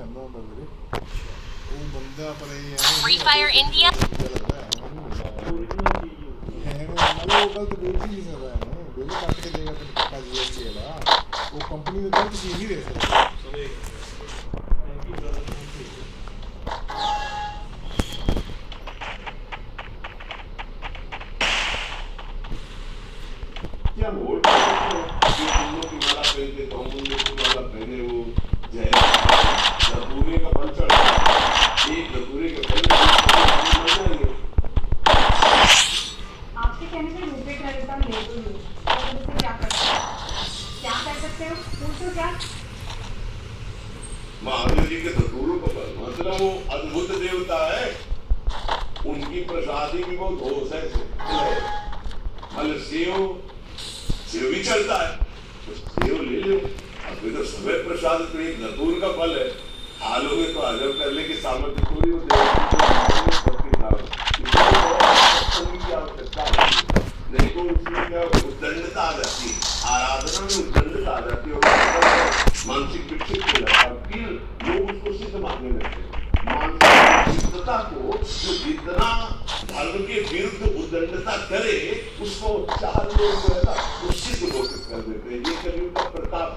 ਜਾਂਦਾ ਹੁੰਦਾ ਵੀਰੇ, ਉਹ ਬੰਦਾ ਪਰ ਇਹ Free Fire India? ਮਤਲਬ ਉਹ ਗਲਤ ਵੇਚ ਹੀ ਨਹੀਂ ਸਕਦਾ ਹੈ, ਬਿੱਲ ਕੱਟ ਕੇ ਦੇਗਾ ਤੈਨੂੰ ਪੱਕਾ GST ਵਾਲਾ, ਉਹ ਕੰਪਨੀ ਨੂੰ ਗਲਤ ਚੀਜ਼ ਨਹੀਂ ਦੇ ਸਕਦਾ। क्या वोट फूलों की माला पहन के कौमुल्य की माला पहने वो धतूरे का फल चढ़ा, एक धतूरे के फल मर जाएंगे। आपके कहने से रुपए खरीदता ले तो लो, और उससे क्या कर सकते हो, पूछो क्या। महादेव जी के धतूरों का फल मतलब वो अद्भुत देवता है, उनकी प्रसादी की बहुत होश है। मतलब सेव भी चलता है तो सेव ले लो, अभी तो समय प्रसाद प्रिय धतूर का फल है, खा लोगे तो हजम करने की सामर्थ्य पूरी हो नहीं तो उसमें क्या उद्दंडता आ जाती है, आराधना में उद्दंडता आ जाती है, मानसिक विक्षिप्त हो जाता है, फिर लोग उसको सिद्ध मानने लगते हैं। मानसिक विक्षिप्तता को जो जितना धर्म के विरुद्ध उद्दंडता करे उसको चार लोग जो है ना वो सिद्ध घोषित कर देते हैं। ये कलियुग का प्रताप,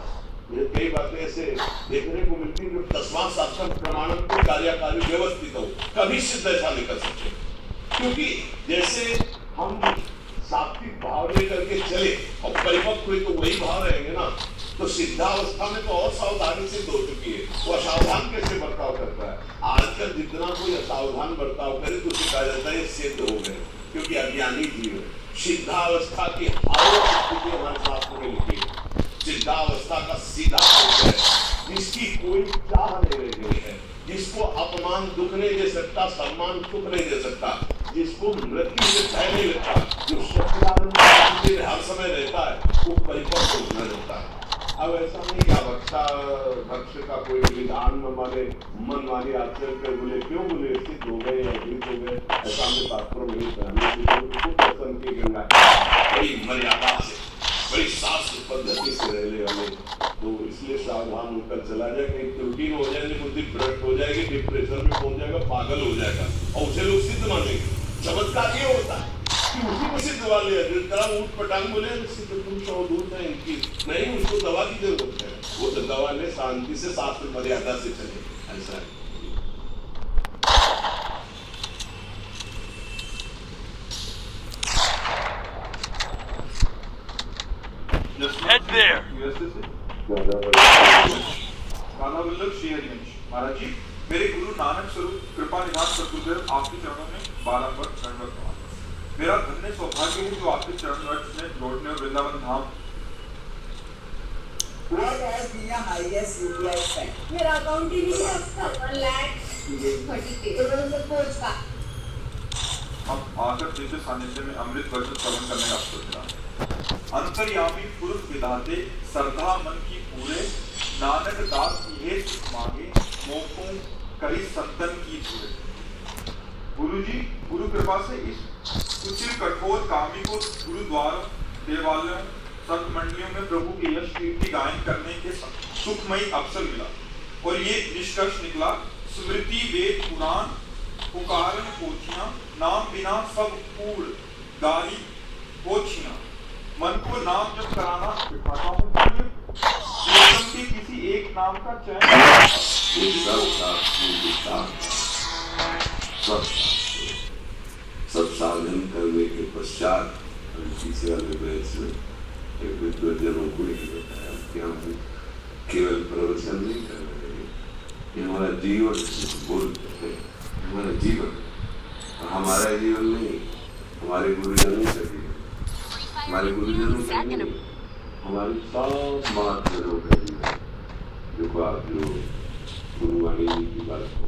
ये कई बातें ऐसे देखने को मिलती है जो 10वां शास्त्र प्रमाणन को कार्यकारी व्यवस्थित हो, कभी सिद्ध ऐसा नहीं कर सकते, क्योंकि जैसे हम सात्विक भाव लेकर के चले और परिपक्व हुए तो वही भाव रहेंगे ना, तो सिद्धावस्था में तो और सावधानी सिद्ध हो चुकी है, वो असावधान कैसे बर्ताव करता है। आजकल जितना कोई असावधान बर्ताव करे तो उसे कहा जाता है सिद्ध हो गए, क्योंकि अज्ञानी जीव है। सिद्धावस्था की स्थिति हमारे शास्त्र में लिखी है, सिद्धावस्था का सीधा हो है, जिसकी कोई चाह नहीं रह गई है, जिसको अपमान दुख नहीं दे सकता, सम्मान सुख नहीं दे सकता, जिसको मृत्यु से भय नहीं लगता, जो सच्चिदानंद हर समय रहता है, वो परिपक्व होना रहता है। अब ऐसा नहीं क्या भक्ष का कोई विधान हमारे मन वाली आचरण कर बोले, क्यों बोले सिद्ध हो गए या जीत हो गए, ऐसा हमें शास्त्रों में नहीं पसंद की गंगा बड़ी मर्यादा से, बड़ी शास्त्र पद्धति से रहने वाले, तो इसलिए सावधान होकर चला जाए, कहीं त्रुटि हो जाएगी, बुद्धि भ्रष्ट हो जाएगी, डिप्रेशन में पहुंच जाएगा, पागल हो जाएगा, और उसे लोग सिद्ध मानेंगे। चमत्कार ये होता है कि उसी को सिद्ध वाले ऊट पटांग बोले सिद्ध तुम सौदूत है इनकी, नहीं उसको दवा की जरूरत है, वो तो दवा ले शांति से शास्त्र मर्यादा से चले, ऐसा है। Head there. कान्हा वल्लभ श्री हरिवंश महाराज जी, मेरे गुरु नानक स्वरूप कृपा निधान सतगुरुदेव आपके चरणों में बारंबार दंडवत प्रणाम। मेरा धन्य सौभाग्य है जो आपके चरण वर्ष में लौटने और वृंदावन धाम। मेरा अकाउंट ही नहीं है उसका 1,30,000 का। अब आकर दिव्य सानिध्य में अमृत वचन श्रवण करने का अवसर मिला। अंतर्यामी पुरुष विधाते श्रद्धा मन की पूरे, नानक दास की हे सुख मांगे, मोकों करी संतन की पूरे। गुरु जी, गुरु कृपा से इस कुचिल कठोर कामी को गुरुद्वारों, देवालयों, संत मंडलियों में प्रभु के यश कीर्ति गायन करने के सुखमयी अवसर मिला, और ये निष्कर्ष निकला, स्मृति वेद पुराण पुकारन पोथियां, नाम बिना सब कूड़ गाली पोछियां, मन को नाम जब कराना बिठाता हूँ के किसी एक नाम का चयन। सब साधन करने के पश्चात तीसरे वाले बैच में एक विद्वजनों को नहीं बताया कि हम केवल प्रवचन नहीं कर रहे, ये हमारा जीवन बोलते हैं, हमारा जीवन, और हमारा जीवन नहीं, हमारे गुरुजनों का जीवन, हमारे गुरुजनों का नहीं, हमारे सब महाजनों का जीवन। जो आप जो गुरुवाणी जी की बात को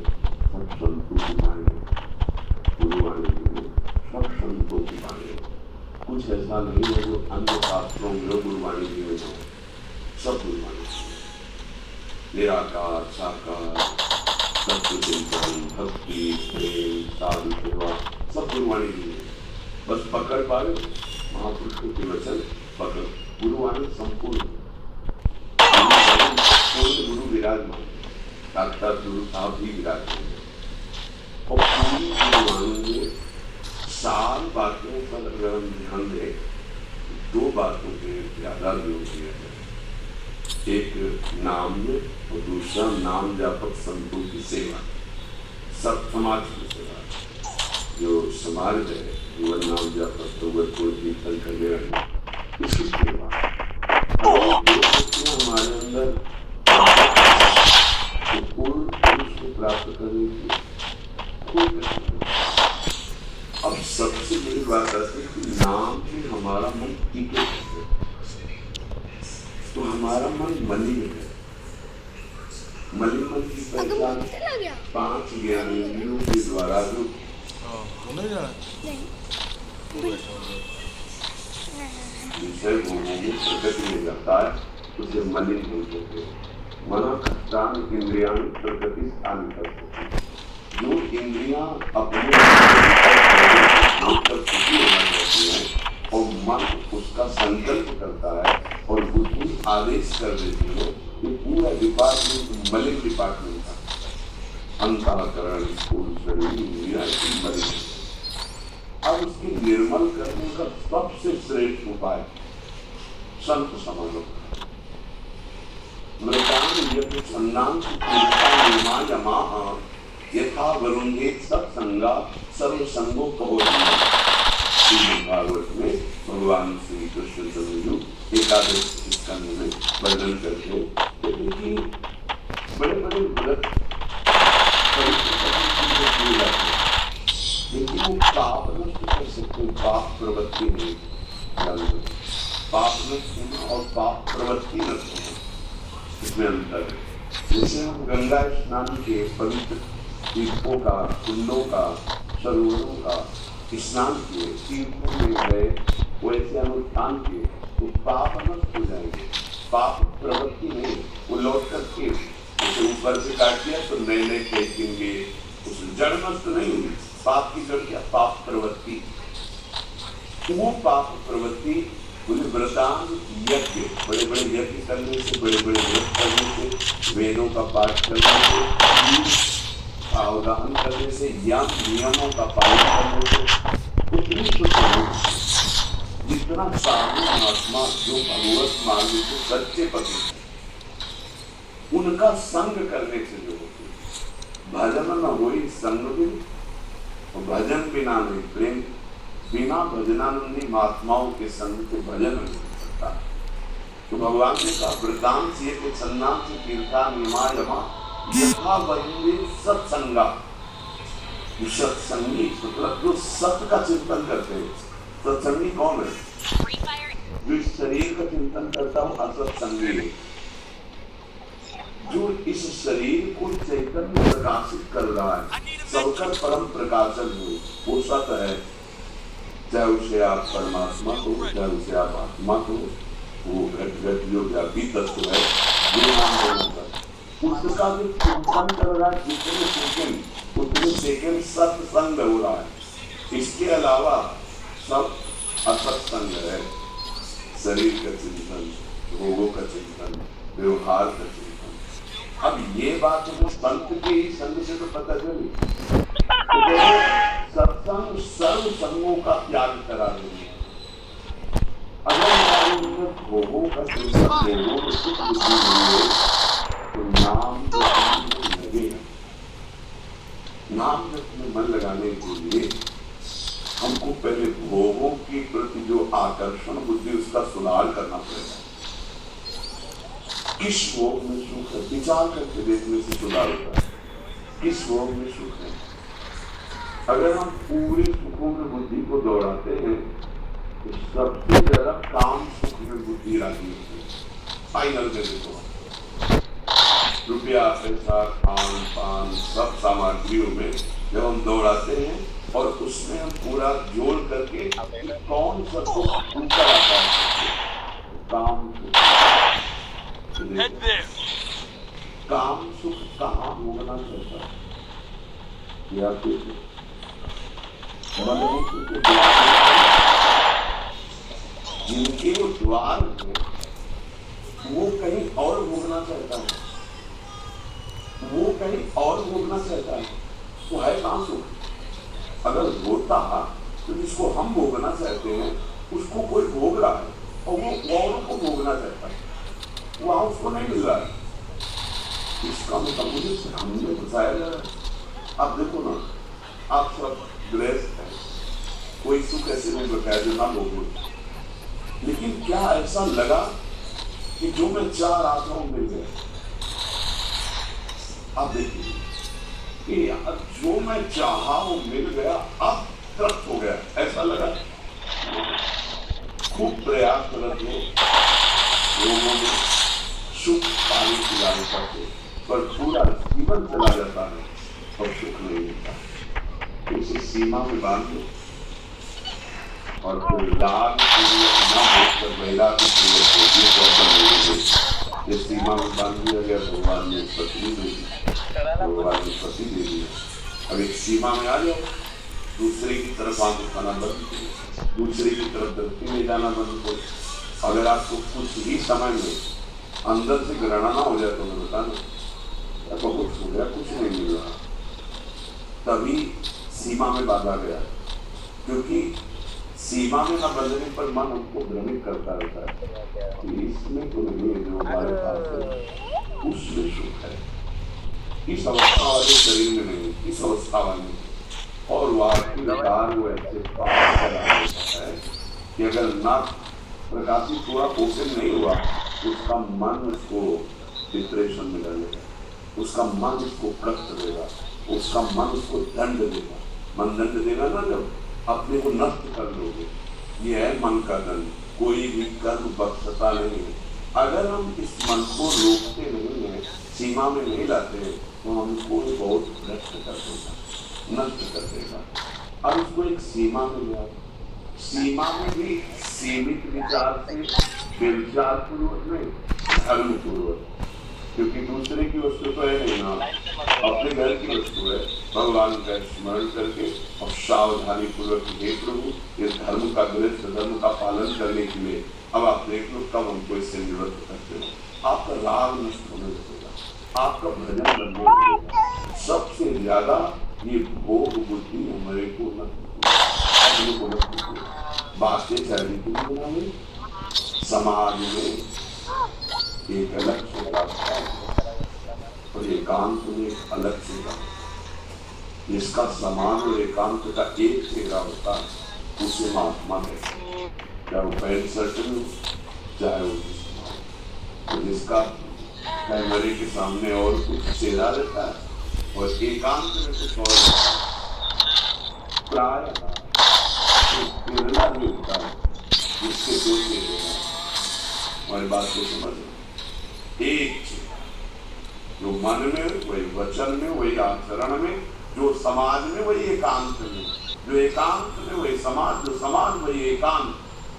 सब संतों की माने, गुरुवाणी जी को सब संतों की माने, कुछ ऐसा नहीं है जो अन्य शास्त्रों में गुरुवाणी जी में हो, सब गुरुवाणी जी, निराकार साकार सत्य चिंतन भक्ति प्रेम साधु सेवा सब गुरुवाणी जी में, बस पकड़ पाए महापुरुषों के वचन पकड़, गुरुवाणी संपूर्ण गुरु विराजमान। डॉक्टर गुरु साहब भी विराजमान है और पूरी गुरुवाणी में 4 बातों पर अगर हम ध्यान दें, 2 बातों पे ज्यादा जोर दिया है। एक नाम में और दूसरा नाम व्यापक संतों की सेवा, सब समाज की सेवा। जो समाज है वो नाम व्यापक को जीवन करने वाले इसकी सेवा हमारे अंदर पूर्ण पुरुष को प्राप्त करने की अब सबसे बड़ी बात आती है कि नाम में हमारा मन टीके है, तो हमारा मन मलिन है। मलिन मन की पहचान 5 ज्ञानेंद्रियों के द्वारा जो विषय भोगों में प्रगति में जाता है उसे मलिन बोलते हैं। मना खट्टान इंद्रियां प्रगति स्थान करते हैं। जो इंद्रियां अपने सुखी होना चाहती हैं और मन उसका संकल्प करता है और बुद्धि आदेश कर देती है, ये पूरा डिपार्टमेंट मलिन डिपार्टमेंट था। अंतःकरण स्थूल शरीर इंद्रियां मलिन। अब उसकी निर्मल करने का सबसे श्रेष्ठ उपाय संत समागम। मृतान यदि सन्नाम यथा वरुणे सत्संगा सर्वसंगो कहो। भागवत में भगवान श्री कृष्ण चंद्र एकादश स्कंद में वर्णन करते हैं। बड़े बड़े व्रत लेकिन वो पाप नष्ट कर सकते, पाप प्रवृत्ति नहीं। पाप नष्ट और पाप प्रवृत्ति नष्ट होना, इसमें अंतर है। जैसे हम गंगा स्नान के पवित्र तीर्थों का, कुंडों का, सरोवरों का स्नान किए, तीर्थों में गए, वैसे अनुष्ठान किए तो पाप नष्ट हो जाएंगे। पाप प्रवृत्ति नहीं, वो लौट करके उसे ऊपर से काट दिया तो नए नए फेंकेंगे, उस जड़ नष्ट नहीं हुई। पाप की जड़ क्या? पाप प्रवृत्ति। वो पाप प्रवृत्ति व्रतान यज्ञ, बड़े बड़े यज्ञ करने से, बड़े बड़े व्रत करने से, वेदों का पाठ करने से, अवगाहन करने से या नियमों का पालन करने से उतनी कुछ नहीं जितना साधु महात्मा जो भगवत मार्ग के सच्चे पति उनका संग करने से जो होती है। भजन न हो संग भी, भजन बिना नहीं प्रेम, बिना भजनानंदी महात्माओं के संग के भजन नहीं हो सकता। तो भगवान ने कहा वृतान से सन्नाम से तीर्था निमा यमा यथा वरुणे सत्संगा। सत्संगी मतलब जो सत्य का चिंतन करते हैं। सत्संगी कौन है? जो शरीर का चिंतन करता हूँ असत्संगी है। जो इस शरीर को चैतन्य प्रकाशित कर रहा है, सबका परम प्रकाशन हो, वो सत्य है। चाहे उसे आप परमात्मा हो, चाहे उसे आप आत्मा हो, वो घट जो व्यापी तत्व है, जो नाम होना चाहिए। उसका जो चिंतन कर रहा है, जितने सेकेंड उतने सेकेंड सत्संग हो रहा है। इसके अलावा सब असत्संग है। शरीर का चिंतन, रोगों का चिंतन, व्यवहार का चिंतन। अब ये बात तो संत के ही संग से तो पता चली। सत्संग सर्व संगों का त्याग करा देंगे। अगर भोगों का चिंतन तो नाम लगेगा। नाम में मन लगाने के लिए हमको पहले भोगों के प्रति जो आकर्षण बुद्धि उसका सुधार करना पड़ेगा। किस भोग में सुख है, विचार करके देखने से सुधार होता है। किस भोग में सुख है? अगर हम पूरे सुखों में बुद्धि को दौड़ाते हैं तो सबसे ज्यादा काम सुख में बुद्धि राजी होती है। फाइनल में देखो, रुपया पैसा खान पान सब सामग्रियों में जब हम दौड़ाते हैं और उसमें हम पूरा जोड़ करके कौन सा सुख ऊपर आता है? काम सुख। काम सुख कहाँ होना चाहता है? या फिर जिनके वो द्वार है वो कहीं और भोगना चाहता है। वो कहीं और भोगना चाहता है, वो है कहां सुख? अगर होता तो जिसको हम भोगना चाहते हैं उसको कोई भोग रहा है और वो औरों को भोगना चाहता है, वहां उसको नहीं मिल रहा है। इसका मतलब मुझे हमने बताया जा रहा है। आप देखो ना, आप सब गृहस्थ हैं, कोई सुख ऐसे नहीं बताया जो ना भोगो, लेकिन क्या ऐसा लगा कि जो मैं चाह रहा था वो मिल गया? आप देखिए कि यार जो मैं चाहा वो मिल गया, अब तृप्त हो गया, ऐसा लगा। खूब प्रयास करते लोगों में सुख पाने की लालसा से, पर पूरा जीवन चला जाता है और सुख नहीं मिलता। इसे सीमा में बांध दो और फिर राग पूर्वक वैराग पूर्वक ये सीमा में बांध दिया गया। भगवान ने पत्नी दे दी, भगवान ने पति दे दिया। अब एक सीमा में आ जाओ, दूसरे की तरफ आंख उठाना बंद करो, दूसरे की तरफ दृष्टि ले जाना बंद करो। अगर आपको कुछ ही समय में अंदर से ग्रहण ना हो जाए तो मैं बताना बहुत हो गया, कुछ नहीं मिल रहा, तभी सीमा में बांधा गया। क्योंकि सीमा में न बंधने पर मन हमको भ्रमित करता रहता है कि इसमें तो नहीं है जो हमारे पास है, उसमें सुख है। इस अवस्था वाले शरीर में नहीं, इस अवस्था वाले और वास्तविकार वो ऐसे पास करा देता है कि अगर ना प्रकाशित पूरा पोषण नहीं हुआ तो उसका मन उसको डिप्रेशन में डालेगा, उसका मन उसको कष्ट देगा, उसका मन उसको दंड देगा। मन दंड देगा ना, जब अपने को नष्ट कर लोगे, ये है मन का दंड। कोई भी कर्म बख्शता नहीं है। अगर हम इस मन को रोकते नहीं है, सीमा में नहीं लाते तो हमको बहुत नष्ट कर देगा, नष्ट कर देगा। और उसको एक सीमा में ले आओ, सीमा में भी सीमित विचार से, विचार पूर्वक नहीं, धर्म पूर्वक। क्योंकि दूसरे की वस्तु तो है नहीं ना, अपने घर की वस्तु है। भगवान का स्मरण करके और सावधानी पूर्वक, हे प्रभु, इस धर्म का, गृहस्थ धर्म का पालन करने के लिए अब आप देख लो कब हमको इससे निवृत्त करते हो। आपका राग नष्ट होने लगेगा, आपका भजन बनने लगेगा। सबसे ज्यादा ये भोग बुद्धि हमारे को बातें चारित्र बनावे, समाज में एक अलग से रास्ता और एकांत में एक अलग से रास्ता, जिसका समान और एकांत का एक चेहरा होता है उसे महात्मा कहते हैं। चाहे वो पैंट शर्ट में, चाहे वो तो जिसका कैमरे के सामने और कुछ चेहरा रहता है और एकांत में कुछ और प्राय भी होता है, जिसके दो चेहरे हैं। हमारी बात को समझ, एक जो मन में, वही वचन में, वही आचरण में, जो समाज में, वही एकांत में, जो एकांत में वही समाज, जो समाज वही एकांत।